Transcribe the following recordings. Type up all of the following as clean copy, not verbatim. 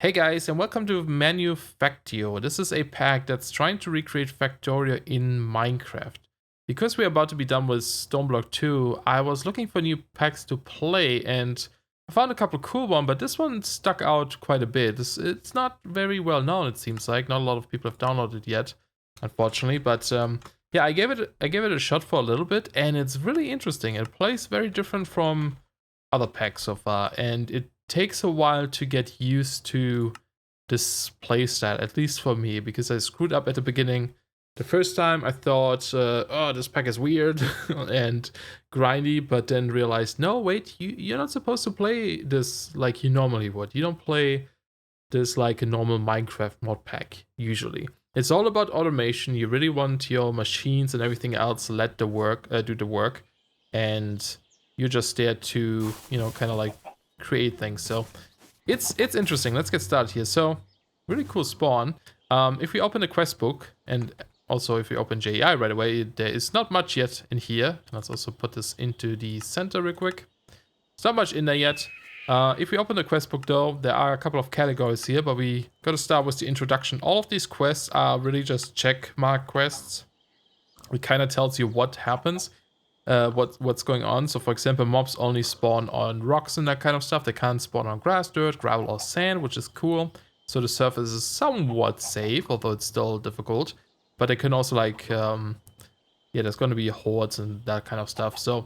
Hey guys, and welcome to Manufactio. This is a pack that's trying to recreate Factorio in Minecraft. Because we're about to be done with Stoneblock 2, I was looking for new packs to play, and I found a couple cool ones, but this one stuck out quite a bit. It's not very well known, it seems like. Not a lot of people have downloaded it yet, unfortunately. But yeah, I gave it a shot for a little bit, and it's really interesting. It plays very different from other packs so far, and it takes a while to get used to this playstyle, at least for me, because I screwed up at the beginning. The first time I thought, oh, this pack is weird and grindy, but then realized, no, wait, you're not supposed to play this like you normally would. You don't play this like a normal Minecraft mod pack, usually. It's all about automation. You really want your machines and everything else let the work, do the work, and you're just there to, kind of like create things. So it's interesting. Let's get started here. So really cool spawn. If we open the quest book, and also if we open JEI right away, there is not much yet in here. Let's also put this into the center real quick. It's not much in there yet. If we open the quest book though, there are a couple of categories here, but we gotta start with the introduction. All of these quests are really just check mark quests. It kind of tells you what happens. What's going on. So for example, mobs only spawn on rocks and that kind of stuff. They can't spawn on grass, dirt, gravel, or sand, which is cool. So the surface is somewhat safe, although it's still difficult. But they can also like, yeah, there's going to be hordes and that kind of stuff. So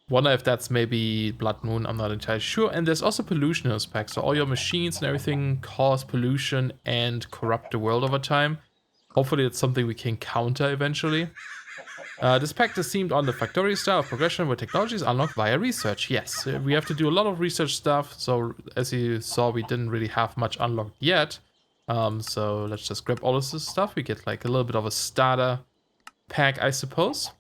wonder if that's maybe Blood Moon. I'm not entirely sure. And there's also pollution in this pack. So all your machines and everything cause pollution and corrupt the world over time. Hopefully it's something we can counter eventually. This pack is themed on the Factorio style of progression where technology is unlocked via research. Yes, we have to do a lot of research stuff. So as you saw, we didn't really have much unlocked yet. So let's just grab all of this stuff. We get like a little bit of a starter pack, I suppose.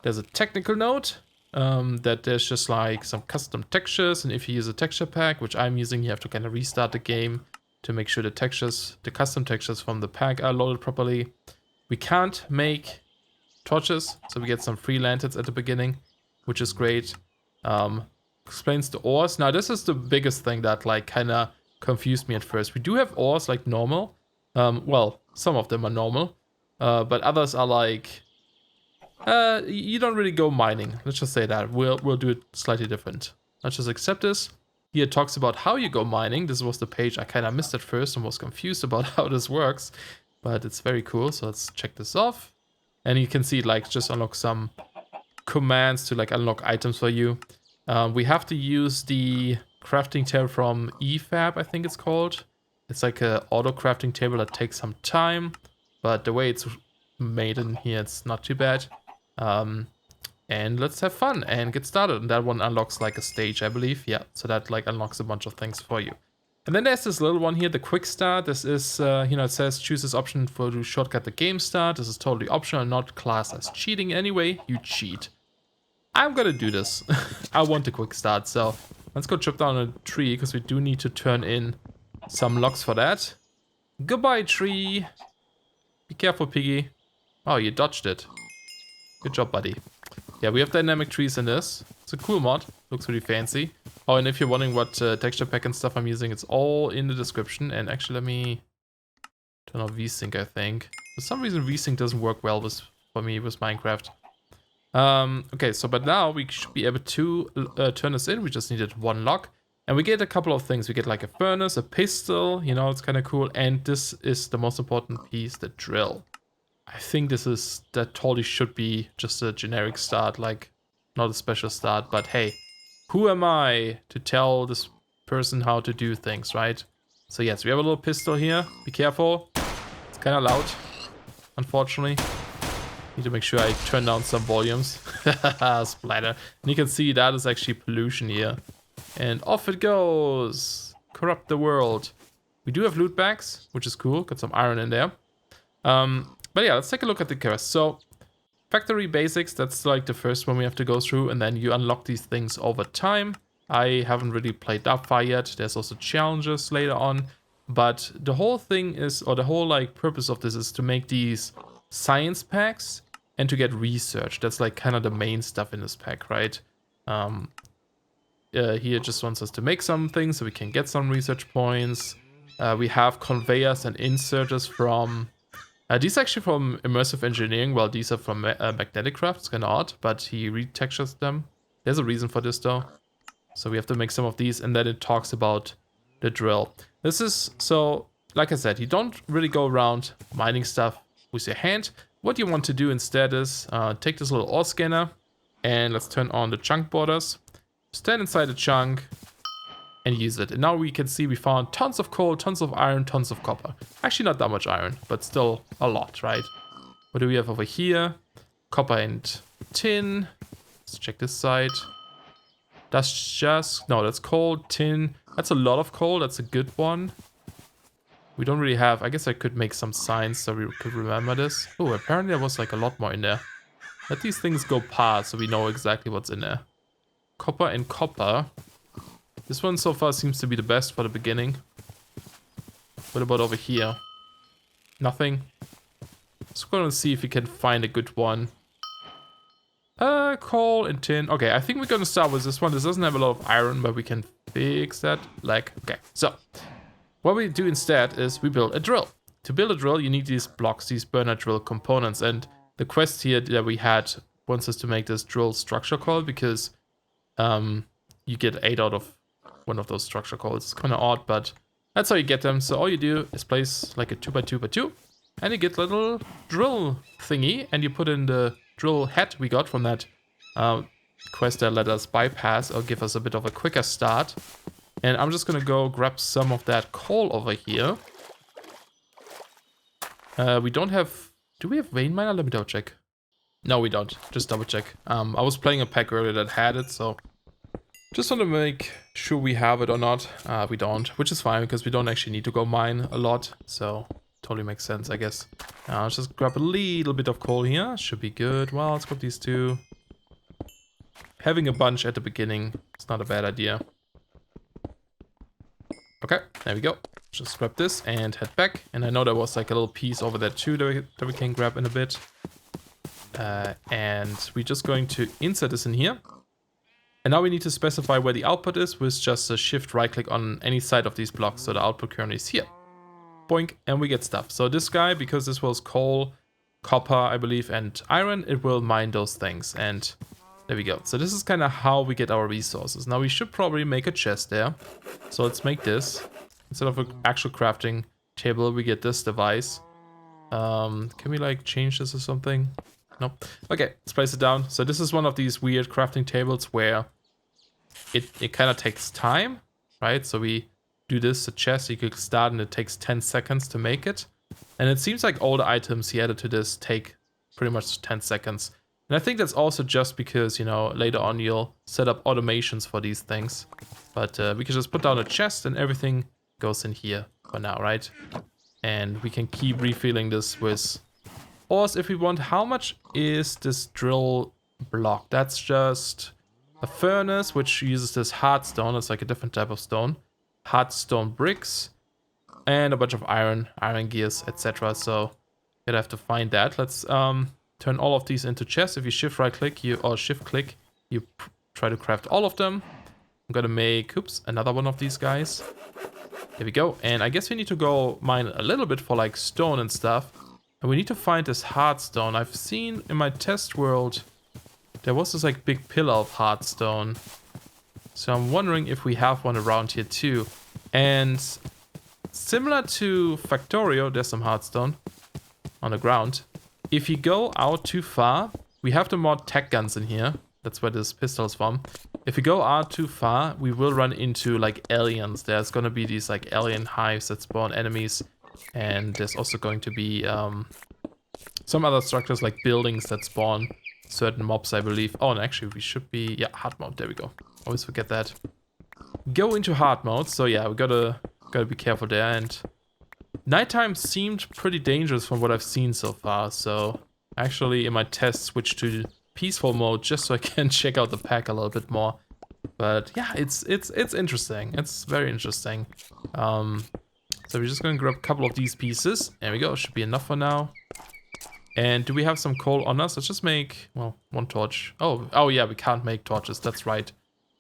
There's a technical note that there's just like some custom textures. And if you use a texture pack, which I'm using, you have to kind of restart the game to make sure the custom textures from the pack are loaded properly. We can't make torches, so we get some free lanterns at the beginning, which is great. Explains the ores. Now this is the biggest thing that like kind of confused me at first. We do have ores like normal. Well, some of them are normal, but others are like you don't really go mining. Let's just say that we'll do it slightly different. Let's just accept this. Here it talks about how you go mining. This was the page I kind of missed at first and was confused about how this works, but it's very cool. So let's check this off. And you can see like just unlock some commands to like unlock items for you. We have to use the crafting table from EFAB, I think it's called. It's like a auto crafting table that takes some time, but the way it's made in here, it's not too bad. And let's have fun and get started. And that one unlocks like a stage, I believe. Yeah, so that like unlocks a bunch of things for you. And then there's this little one here, the quick start. This is, it says choose this option to shortcut the game start. This is totally optional, not classed as cheating anyway. You cheat. I'm gonna do this. I want the quick start, so let's go chop down a tree because we do need to turn in some logs for that. Goodbye, tree. Be careful, piggy. Oh, you dodged it. Good job, buddy. Yeah, we have dynamic trees in this. It's a cool mod. Looks really fancy. Oh, and if you're wondering what texture pack and stuff I'm using, it's all in the description. And actually, let me turn off VSync, I think. For some reason, VSync doesn't work well for me with Minecraft. Okay, so but now we should be able to turn this in. We just needed one log. And we get a couple of things. We get like a furnace, a pistol, it's kind of cool. And this is the most important piece, the drill. I think that totally should be just a generic start, like not a special start, but hey, who am I to tell this person how to do things, right? So yes, we have a little pistol here. Be careful. It's kind of loud, unfortunately. Need to make sure I turn down some volumes. Splatter. And you can see that is actually pollution here. And off it goes. Corrupt the world. We do have loot bags, which is cool. Got some iron in there. But yeah, let's take a look at the quest. So, factory basics, that's like the first one we have to go through, and then you unlock these things over time. I haven't really played that far yet. There's also challenges later on, but the whole thing is, or the whole like purpose of this is to make these science packs and to get research. That's like kind of the main stuff in this pack, right? Here just wants us to make something so we can get some research points. We have conveyors and inserters from... these are actually from Immersive Engineering, while these are from Magnetic Craft. It's kind of odd, but he retextures them. There's a reason for this, though. So we have to make some of these, and then it talks about the drill. This is, so, like I said, you don't really go around mining stuff with your hand. What you want to do instead is take this little ore scanner, and let's turn on the chunk borders. Stand inside the chunk and use it. And now we can see we found tons of coal, tons of iron, tons of copper. Actually not that much iron, but still a lot, right? What do we have over here? Copper and tin. Let's check this side. That's just, no, that's coal, tin. That's a lot of coal, that's a good one. We don't really have, I guess I could make some signs so we could remember this. Oh, apparently there was like a lot more in there. Let these things go past so we know exactly what's in there. Copper and copper. This one so far seems to be the best for the beginning. What about over here? Nothing. Let's go and see if we can find a good one. Coal and tin. Okay, I think we're gonna start with this one. This doesn't have a lot of iron, but we can fix that. Like, okay. So, what we do instead is we build a drill. To build a drill, you need these blocks, these burner drill components. And the quest here that we had wants us to make this drill structure call because you get 8 out of one of those structure calls. It's kind of odd, but that's how you get them. So all you do is place like a 2x2x2, and you get a little drill thingy, and you put in the drill head we got from that quest that let us bypass or give us a bit of a quicker start. And I'm just gonna go grab some of that coal over here. We don't have... Do we have vein miner? Let me double check. No, we don't. Just double check. I was playing a pack earlier that had it, so just want to make sure we have it or not. We don't, which is fine because we don't actually need to go mine a lot, so totally makes sense, I guess. Let's just grab a little bit of coal here. Should be good. Well, let's grab these two. Having a bunch at the beginning is not a bad idea. Okay, there we go. Just grab this and head back. And I know there was like a little piece over there too that we can grab in a bit. And we're just going to insert this in here. And now we need to specify where the output is with just a shift right click on any side of these blocks. So the output currently is here. Boink, and we get stuff. So this guy, because this was coal, copper, I believe, and iron, it will mine those things. And there we go. So this is kind of how we get our resources. Now we should probably make a chest there. So let's make this. Instead of an actual crafting table, we get this device. Can we like change this or something? Nope. Okay, let's place it down. So this is one of these weird crafting tables where it kind of takes time, right? So we do this, a chest, you could start and it takes 10 seconds to make it. And it seems like all the items he added to this take pretty much 10 seconds. And I think that's also just because, you know, later on you'll set up automations for these things. But we can just put down a chest and everything goes in here for now, right? And we can keep refilling this with ores if we want. How much is this drill block? That's just a furnace, which uses this hard stone. It's like a different type of stone. Hard stone bricks. And a bunch of iron gears, etc. So you'd have to find that. Let's turn all of these into chests. If you shift right click, or shift click, you try to craft all of them. I'm gonna make, oops, another one of these guys. There we go. And I guess we need to go mine a little bit for like stone and stuff. And we need to find this hard stone. I've seen in my test world, there was this like big pillar of hard stone. So I'm wondering if we have one around here too. And similar to Factorio, there's some hard stone on the ground. If you go out too far, we have the mod tech guns in here. That's where this pistol is from. If we go out too far, we will run into like aliens. There's gonna be these like alien hives that spawn enemies. And there's also going to be some other structures like buildings that spawn certain mobs, I believe. Oh, and actually we should be, yeah, hard mode, there we go. Always forget that. Go into hard mode. So yeah, we gotta be careful there. And nighttime seemed pretty dangerous from what I've seen so far. So actually in my test switched to peaceful mode just so I can check out the pack a little bit more. But yeah, it's interesting. It's very interesting. So we're just gonna grab a couple of these pieces. There we go, should be enough for now. And do we have some coal on us? Let's just make, well, one torch. Oh yeah, we can't make torches, that's right.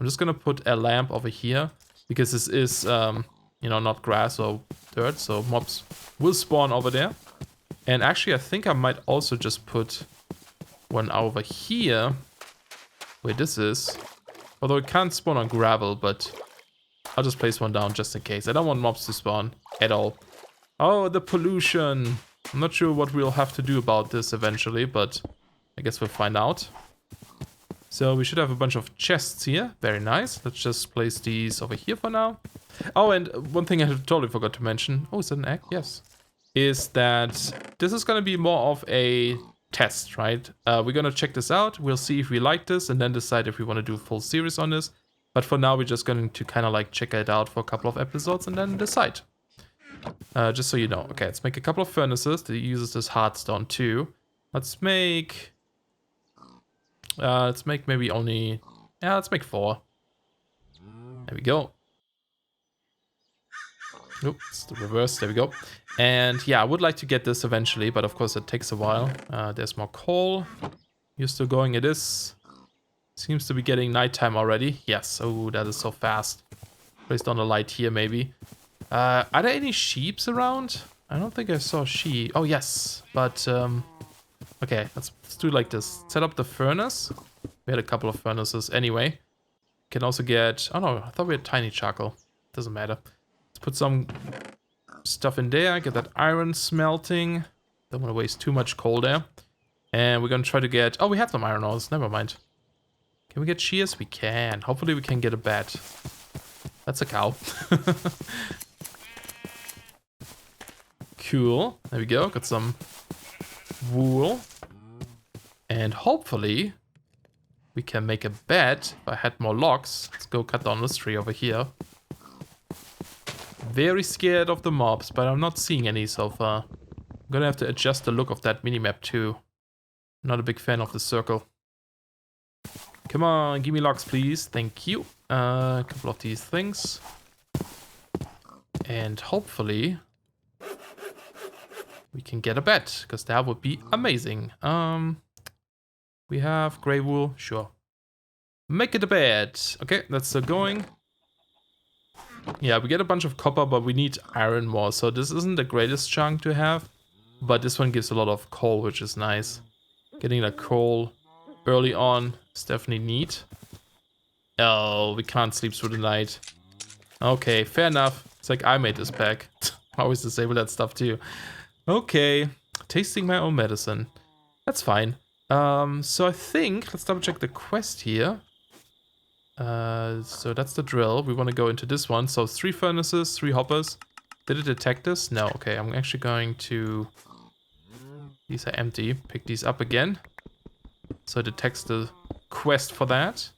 I'm just gonna put a lamp over here because this is, you know, not grass, so dirt, so mobs will spawn over there. And actually, I think I might also just put one over here, where this is. Although it can't spawn on gravel, but I'll just place one down just in case. I don't want mobs to spawn at all. Oh, the pollution. I'm not sure what we'll have to do about this eventually, but I guess we'll find out. So we should have a bunch of chests here. Very nice. Let's just place these over here for now. Oh, and one thing I totally forgot to mention. Oh, is that an egg? Yes. Is that this is going to be more of a test, right? We're going to check this out. We'll see if we like this and then decide if we want to do a full series on this. But for now, we're just going to kind of like check it out for a couple of episodes and then decide. Just so you know. Okay, let's make a couple of furnaces that uses this hardstone too. Let's make maybe only... Yeah, let's make 4. There we go. Oops, it's the reverse. There we go. And yeah, I would like to get this eventually, but of course it takes a while. There's more coal. You're still going. It is. Seems to be getting nighttime already. Yes. Oh, that is so fast. Placed on a light here, maybe. Are there any sheeps around? I don't think I saw sheep. Oh, yes. But, okay, let's do it like this. Set up the furnace. We had a couple of furnaces anyway. Can also get... Oh, no. I thought we had tiny charcoal. Doesn't matter. Let's put some stuff in there. Get that iron smelting. Don't want to waste too much coal there. And we're going to try to get... Oh, we have some iron ores. Never mind. Can we get shears? We can. Hopefully we can get a bed. That's a cow. Cool. There we go. Got some wool. And hopefully we can make a bed. If I had more logs. Let's go cut down this tree over here. Very scared of the mobs, but I'm not seeing any so far. I'm gonna have to adjust the look of that minimap too. Not a big fan of the circle. Come on, give me logs, please. Thank you. A couple of these things. And hopefully we can get a bed, because that would be amazing. We have gray wool. Sure. Make it a bed. Okay, that's still going. Yeah, we get a bunch of copper, but we need iron more. So this isn't the greatest chunk to have. But this one gives a lot of coal, which is nice. Getting that coal early on is definitely neat. Oh, we can't sleep through the night. Okay, fair enough. It's like I made this pack. I always disable that stuff too. Okay, tasting my own medicine. That's fine. So I think, let's double check the quest here. So that's the drill. We want to go into this one. So 3 furnaces, 3 hoppers. Did it detect this? No. Okay, I'm actually going to... These are empty. Pick these up again. So it detects the quest for that.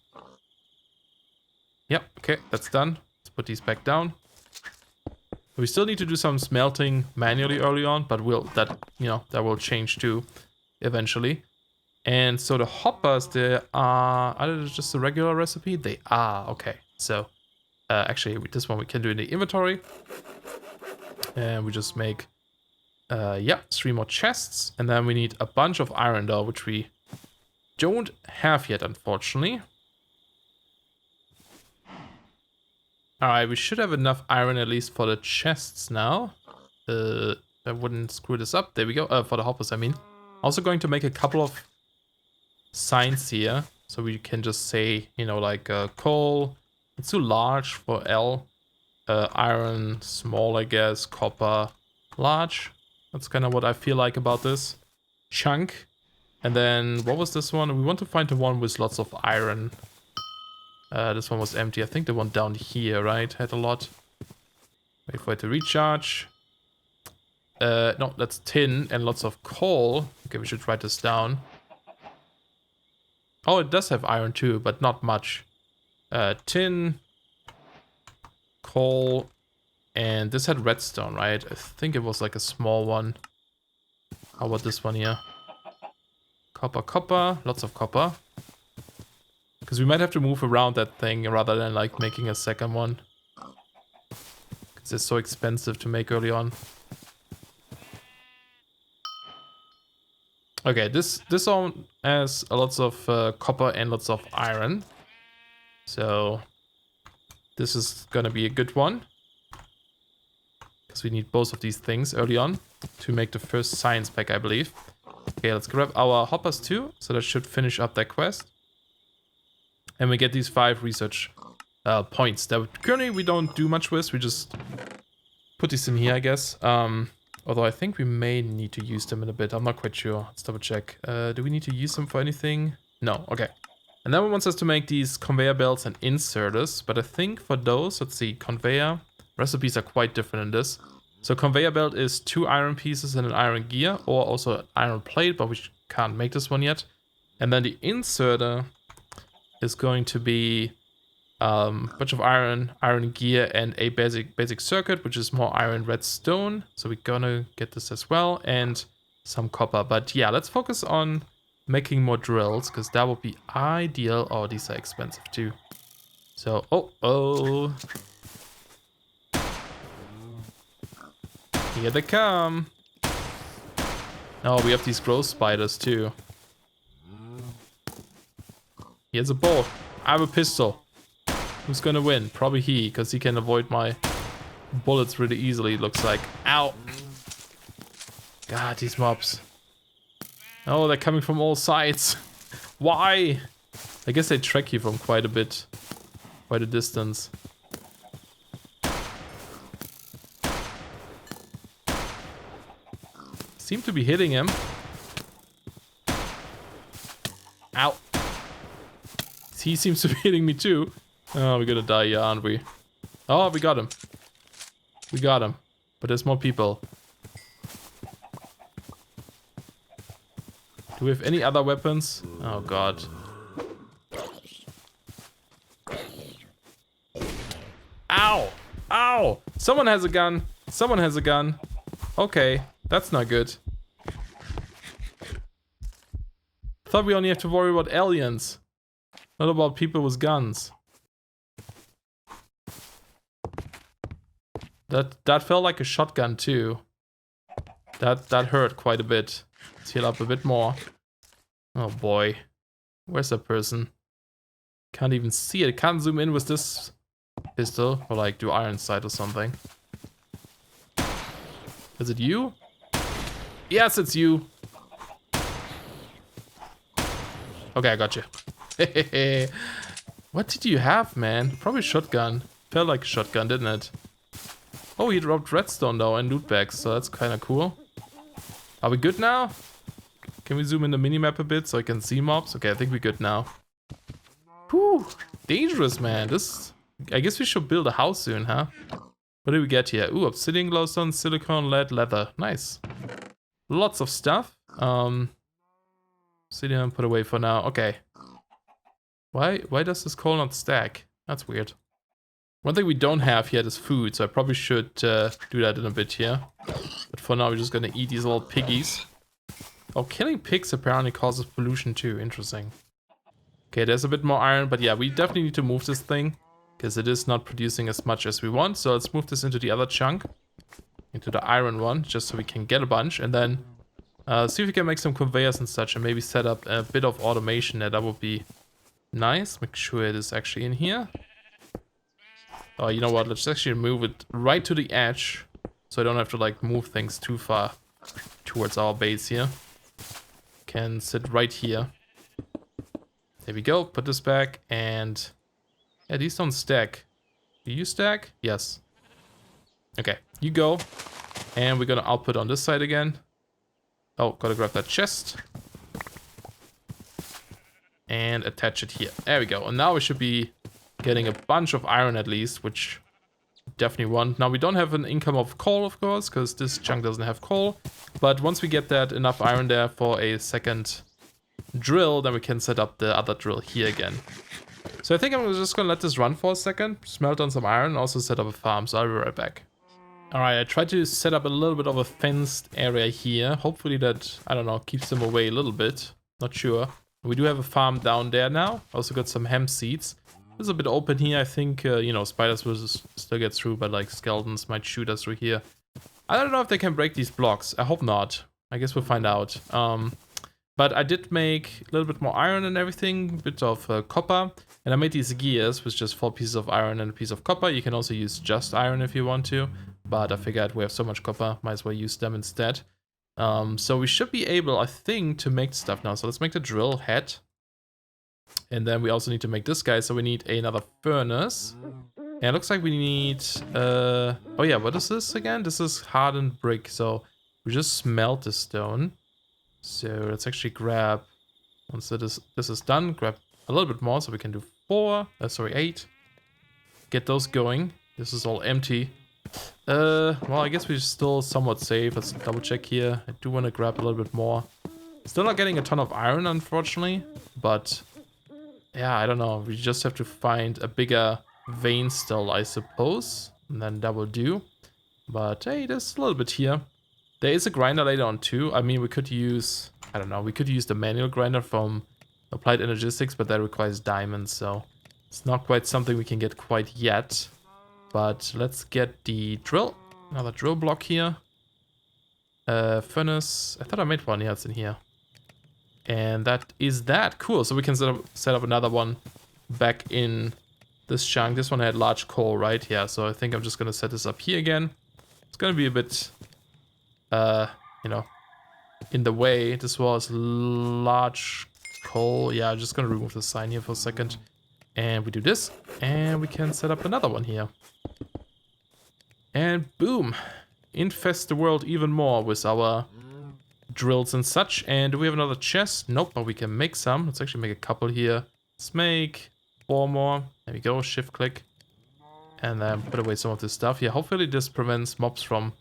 Yep, okay, that's done. Let's put these back down. We still need to do some smelting manually early on, but that will change too eventually. And so the hoppers, they are they just a regular recipe? They are, okay. So actually this one we can do in the inventory. And we just make 3 more chests. And then we need a bunch of iron though, which we don't have yet, unfortunately. Alright, we should have enough iron at least for the chests now. I wouldn't screw this up. There we go. For the hoppers, I mean. Also going to make a couple of signs here. So we can just say, like coal. It's too large for L. Iron, small, I guess. Copper, large. That's kind of what I feel like about this. Chunk. And then, what was this one? We want to find the one with lots of iron. This one was empty. I think the one down here, right? Had a lot. Wait for it to recharge. No, that's tin and lots of coal. Okay, we should write this down. Oh, it does have iron too, but not much. Tin, coal, and this had redstone, right? I think it was like a small one. How about this one here? Copper, lots of copper. Because we might have to move around that thing rather than like making a second one. Because it's so expensive to make early on. Okay, this one has lots of copper and lots of iron. So this is gonna be a good one. because we need both of these things early on to make the first science pack, I believe. Okay, let's grab our hoppers too, so that should finish up that quest. And we get these 5 research points that currently we don't do much with. We just put these in here, I guess. Although I think we may need to use them in a bit. I'm not quite sure. Let's double check. Do we need to use them for anything? No, okay. And then it wants us to make these conveyor belts and inserters. But I think for those, let's see, conveyor recipes are quite different in this. So conveyor belt is 2 iron pieces and an iron gear, or also an iron plate, but we can't make this one yet. And then the inserter is going to be a bunch of iron gear, and a basic circuit, which is more iron redstone. So we're gonna get this as well, and some copper. But yeah, let's focus on making more drills, because that would be ideal. Oh, these are expensive too. So, oh. Here they come. Oh, we have these growth spiders too. Here's a bow. I have a pistol. Who's gonna win? Probably he, because he can avoid my bullets really easily, it looks like. Ow! God, these mobs. Oh, they're coming from all sides. Why? I guess they track you from quite a distance. Seem to be hitting him. Ow. He seems to be hitting me too. Oh, we're gonna die here, aren't we? Oh, we got him. We got him. But there's more people. Do we have any other weapons? Oh god. Ow! Ow! Someone has a gun. Someone has a gun. Okay, that's not good. Thought we only have to worry about aliens. Not about people with guns. That felt like a shotgun too. That hurt quite a bit. Let's heal up a bit more. Oh boy. Where's that person? Can't even see it. Can't zoom in with this pistol. Or like do iron sight or something. Is it you? Yes, it's you. Okay, I got you. What did you have, man? Probably shotgun. Felt like a shotgun, didn't it? Oh, he dropped redstone though and loot bags, so that's kind of cool. Are we good now? Can we zoom in the minimap a bit so I can see mobs? Okay, I think we're good now. Whew, dangerous, man. This, I guess we should build a house soon, huh? What do we get here? Ooh, obsidian, glowstone, silicone, lead, leather. Nice. Lots of stuff. Obsidian put away for now. Okay. Why does this coal not stack? That's weird. One thing we don't have yet is food, so I probably should do that in a bit here. But for now, we're just gonna eat these little piggies. Oh, killing pigs apparently causes pollution too. Interesting. Okay, there's a bit more iron, but yeah, we definitely need to move this thing, because it is not producing as much as we want. So let's move this into the other chunk, into the iron one, just so we can get a bunch, and then see if we can make some conveyors and such, and maybe set up a bit of automation there. That would be nice. Make sure it is actually in here. Oh, you know what? Let's actually move it right to the edge, so I don't have to like move things too far towards our base here. Can sit right here. There we go. Put this back, and yeah, these don't stack. Do you stack? Yes. Okay, you go, and we're gonna output on this side again. Oh, gotta grab that chest and attach it here. There we go. And now we should be getting a bunch of iron at least, which we definitely want. Now we don't have an income of coal, of course, because this chunk doesn't have coal. But once we get that enough iron there for a second drill, then we can set up the other drill here again. So I think I'm just gonna let this run for a second, smelt on some iron, and also set up a farm. So I'll be right back. Alright, I tried to set up a little bit of a fenced area here. Hopefully that, I don't know, keeps them away a little bit. Not sure. We do have a farm down there now. Also got some hemp seeds. It's a bit open here. I think, you know, spiders will still get through, but like skeletons might shoot us through here. I don't know if they can break these blocks. I hope not. I guess we'll find out. But I did make a little bit more iron and everything, a bit of copper. And I made these gears with just 4 pieces of iron and a piece of copper. You can also use just iron if you want to. but I figured we have so much copper, might as well use them instead. So we should be able, I think, to make stuff now. So let's make the drill head. And then we also need to make this guy, so we need another furnace. And it looks like we need, oh yeah, what is this again? This is hardened brick, so we just smelt the stone. So let's actually grab, once this is done, grab a little bit more, so we can do 8. Get those going. This is all empty. Well, I guess we're still somewhat safe. Let's double check here. I do want to grab a little bit more. Still not getting a ton of iron, unfortunately, but yeah, I don't know. We just have to find a bigger vein still, I suppose, and then that will do. But hey, there's a little bit here. There is a grinder later on too. I mean, we could use, I don't know, we could use the manual grinder from Applied Energistics, but that requires diamonds, so it's not quite something we can get quite yet. But let's get the drill. Another drill block here. Furnace. I thought I made one. Yeah, it's in here. And that is that. Cool. So we can set up another one back in this chunk. This one had large coal, right? Yeah, so I think I'm just going to set this up here again. It's going to be a bit, you know, in the way. This was large coal. Yeah, I'm just going to remove the sign here for a second. And we do this. And we can set up another one here. And boom. Infest the world even more with our drills and such. And do we have another chest? Nope, but we can make some. Let's actually make a couple here. Let's make 4 more. There we go, shift click. And then put away some of this stuff. Yeah, hopefully this prevents mobs from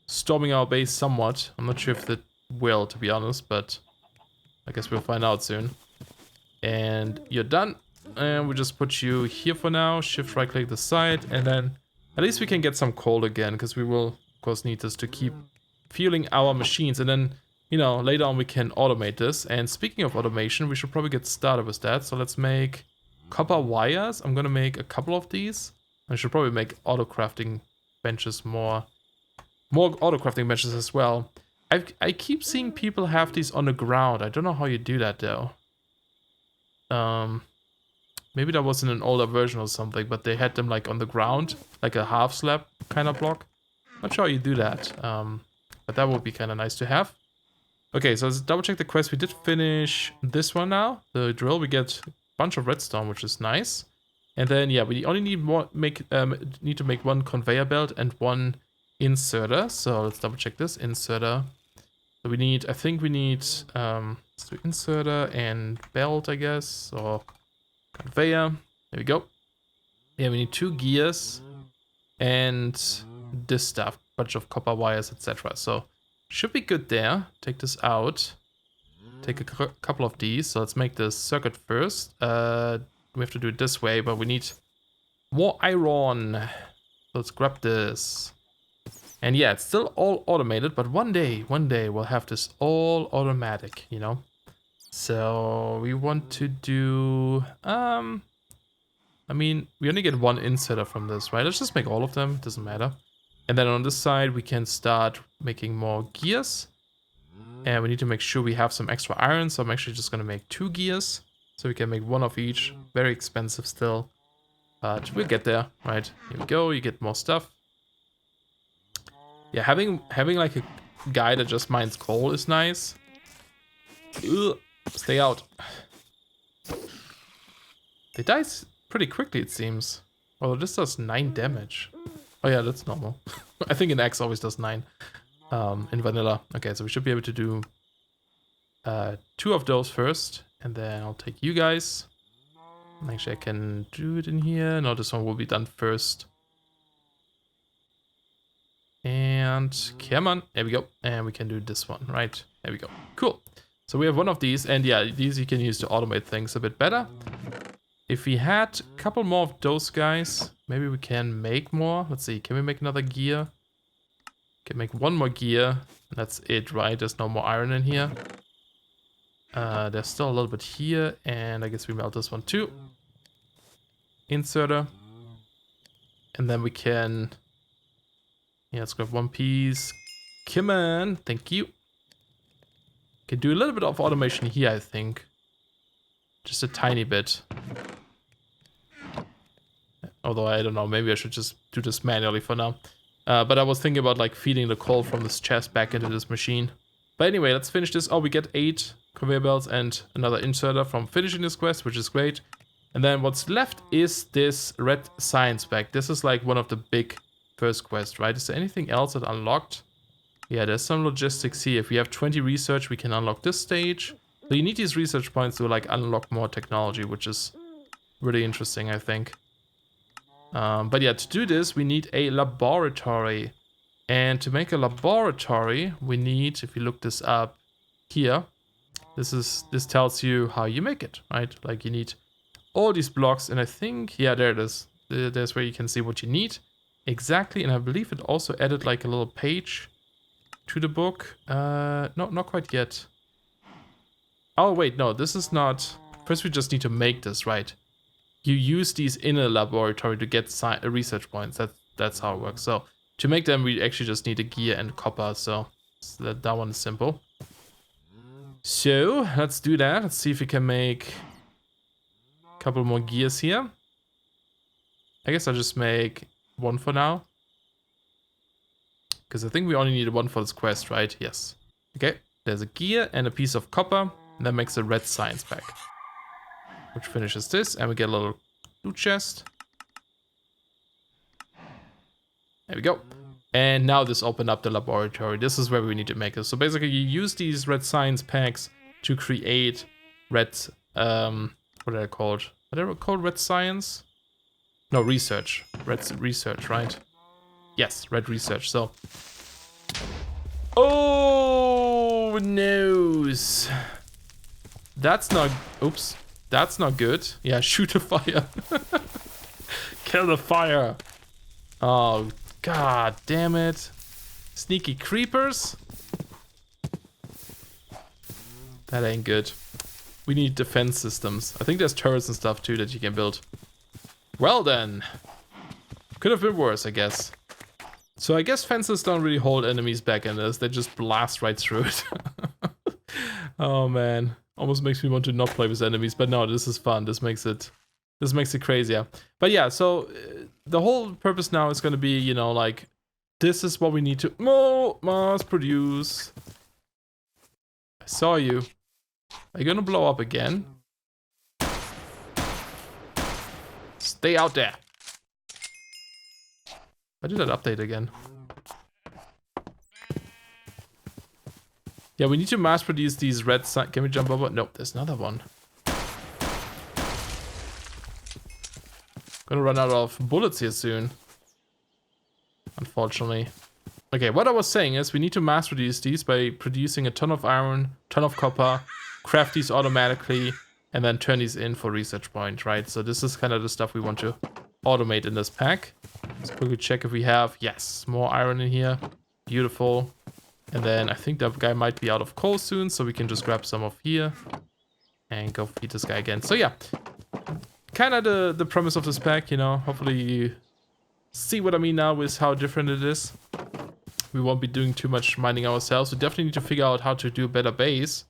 storming our base somewhat. I'm not sure if it will, to be honest, but I guess we'll find out soon. And you're done. And we just put you here for now. Shift right click the side. And then at least we can get some coal again, because we will, of course, need this to keep fueling our machines. And then, you know, later on we can automate this. And speaking of automation, we should probably get started with that. So let's make copper wires. I'm going to make a couple of these. I should probably make auto crafting benches more auto crafting benches as well. I keep seeing people have these on the ground. I don't know how you do that though. Maybe that was in an older version or something, but they had them like on the ground, like a half slab kind of block. Not sure how you do that, but that would be kind of nice to have. Okay, so let's double check the quest. We did finish this one now, the drill. We get a bunch of redstone, which is nice. And then yeah, we only need need to make 1 conveyor belt and 1 inserter. So let's double check this inserter. So we need, I think we need let's do inserter and belt, I guess, or conveyor. There we go. Yeah, we need 2 gears and this stuff, bunch of copper wires, etc. So should be good there. Take this out. Take a couple of these. So let's make the circuit first. We have to do it this way, but we need more iron. So let's grab this. And yeah, it's still all automated, but one day we'll have this all automatic, you know? So we want to do, I mean, we only get 1 inserter from this, right? Let's just make all of them, it doesn't matter. And then on this side, we can start making more gears. And we need to make sure we have some extra iron, so I'm actually just gonna make 2 gears. So we can make 1 of each, very expensive still. But we'll get there, right? Here we go, you get more stuff. Yeah, having like a guy that just mines coal is nice. Ugh. Stay out. They die pretty quickly, it seems. Although this does 9 damage. Oh yeah, that's normal. I think an axe always does 9 in vanilla. Okay, so we should be able to do 2 of those first. And then I'll take you guys. Actually, I can do it in here. No, this one will be done first. And come on. There we go. And we can do this one, right? There we go. Cool. So we have 1 of these, and yeah, these you can use to automate things a bit better. If we had a couple more of those guys, maybe we can make more. Let's see, can we make another gear? Can make 1 more gear, and that's it, right? There's no more iron in here. There's still a little bit here, and I guess we melt this one too. Inserter. And then we can... Yeah, let's grab 1 piece. Come on, thank you. Can do a little bit of automation here, I think. Just a tiny bit. Although, I don't know, maybe I should just do this manually for now. But I was thinking about like feeding the coal from this chest back into this machine. But anyway, let's finish this. Oh, we get 8 conveyor belts and another inserter from finishing this quest, which is great. And then what's left is this red science pack. This is like one of the big first quests, right? Is there anything else that unlocked? Yeah, there's some logistics here. If we have 20 research, we can unlock this stage. So you need these research points to like unlock more technology, which is really interesting, I think. But yeah, to do this, we need a laboratory. And to make a laboratory, we need, if you look this up here, this tells you how you make it, right? Like you need all these blocks, and I think, yeah, there it is. There's where you can see what you need exactly. And I believe it also added like a little page to the book. No, not quite yet. Oh, wait, no, this is not. First, we just need to make this, right? You use these in a laboratory to get research points. That's how it works. So to make them, we actually just need a gear and copper. So that one is simple. So let's do that. Let's see if we can make a couple more gears here. I guess I'll just make one for now. Because I think we only need one for this quest, right? Yes. Okay, there's a gear and a piece of copper. And that makes a red science pack. Which finishes this, and we get a little loot chest. There we go. And now this opened up the laboratory. This is where we need to make it. So basically you use these red science packs to create red, what are they called? Are they called red science? No, research. Red research, right? Yes, red research. So, oh, noes. That's not, oops. That's not good. Yeah, shoot the fire. Kill the fire. Oh, god damn it. Sneaky creepers. That ain't good. We need defense systems. I think there's turrets and stuff too that you can build. Well then. Could have been worse, I guess. So I guess fences don't really hold enemies back in this. They just blast right through it. Oh man. Almost makes me want to not play with enemies, but no, this is fun. This makes it crazier. But yeah, so the whole purpose now is going to be, you know, like, this is what we need to mass produce. I saw you. Are you going to blow up again? Stay out there. Why did that update again? Yeah, we need to mass produce these red can we jump over? Nope, there's another one. Gonna run out of bullets here soon. Unfortunately. Okay, what I was saying is we need to mass produce these by producing a ton of iron, ton of copper, craft these automatically, and then turn these in for research point, right? So this is kind of the stuff we want to automate in this pack. Let's quickly check if we have, yes, more iron in here. Beautiful. And then I think that guy might be out of coal soon, so we can just grab some of here and go feed this guy again. So yeah, kind of the premise of this pack, you know. Hopefully you see what I mean now with how different it is. We won't be doing too much mining ourselves. We definitely need to figure out how to do a better base.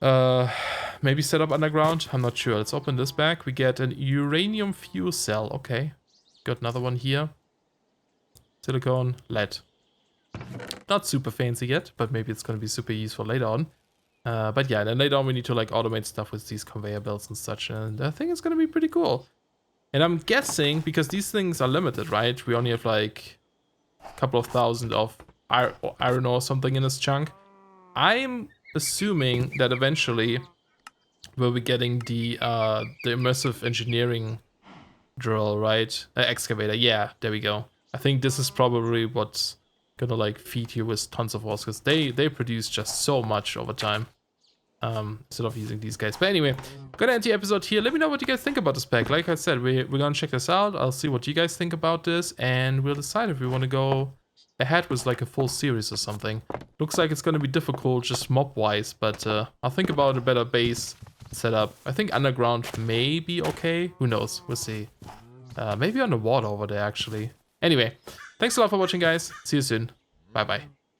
Maybe set up underground. I'm not sure. Let's open this bag. We get an uranium fuel cell. Okay, got another one here. Silicone, lead. Not super fancy yet, but maybe it's going to be super useful later on. But yeah, then later on we need to like automate stuff with these conveyor belts and such, and I think it's going to be pretty cool. And I'm guessing, because these things are limited, right? We only have like a couple of thousand of iron ore or something in this chunk. I'm assuming that eventually we'll be getting the immersive engineering drill, right? Excavator, yeah, there we go. I think this is probably what's gonna like feed you with tons of ores, because they produce just so much over time, instead of using these guys. But anyway, gonna end the episode here. Let me know what you guys think about this pack. Like I said, we're gonna check this out. I'll see what you guys think about this, and we'll decide if we want to go ahead with like a full series or something. Looks like it's gonna be difficult just mob wise, but I'll think about a better base setup. I think underground may be okay, who knows, we'll see. Maybe on the water over there actually. Anyway, thanks a lot for watching, guys. See you soon. Bye bye.